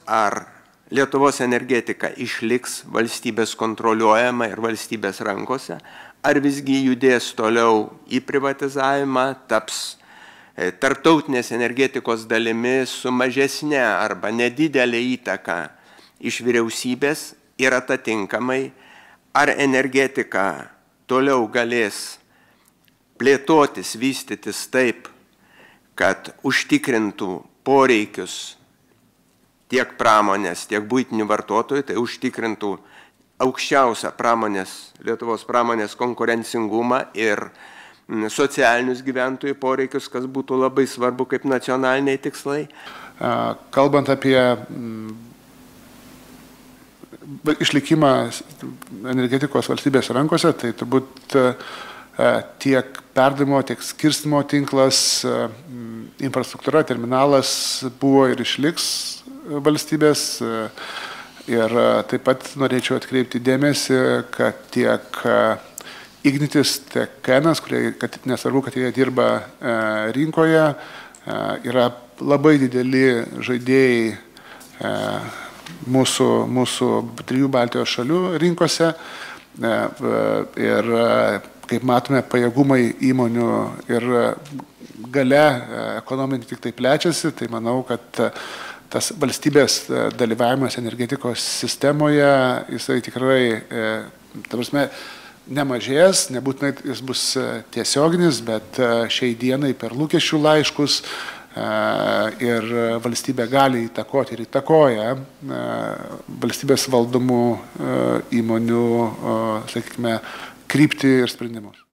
ar Lietuvos energetika išliks valstybės kontroliuojama ir valstybės rankose, ar visgi judės toliau į privatizavimą, taps tarptautinės energetikos dalimi su mažesnė arba nedidelė įtaka iš vyriausybės ir atitinkamai, ar energetika toliau galės plėtotis, vystytis taip, kad užtikrintų poreikius tiek pramonės, tiek buitinių vartotojų, tai užtikrintų aukščiausią Lietuvos pramonės konkurencingumą ir socialinius gyventojų poreikius, kas būtų labai svarbu kaip nacionaliniai tikslai. Kalbant apie išlikimą energetikos valstybės rankose, tai turbūt tiek perdavimo, tiek skirstymo tinklas, infrastruktūra, terminalas buvo ir išliks valstybės. Ir taip pat norėčiau atkreipti dėmesį, kad tiek Ignitis, tiek Kenas, kad nesvarbu, kad jie dirba rinkoje, yra labai dideli žaidėjai mūsų 3 Baltijos šalių rinkose. Ir kaip matome, pajėgumai įmonių ir galia ekonominį tik tai plečiasi, tai manau, kad tas valstybės dalyvavimas energetikos sistemoje, jisai tikrai, ta prasme, nemažės, nebūtinai jis bus tiesioginis, bet šiai dienai per lūkesčių laiškus ir valstybė gali įtakoti ir įtakoja valstybės valdomų įmonių, sakykime, kryptį ir sprendimus.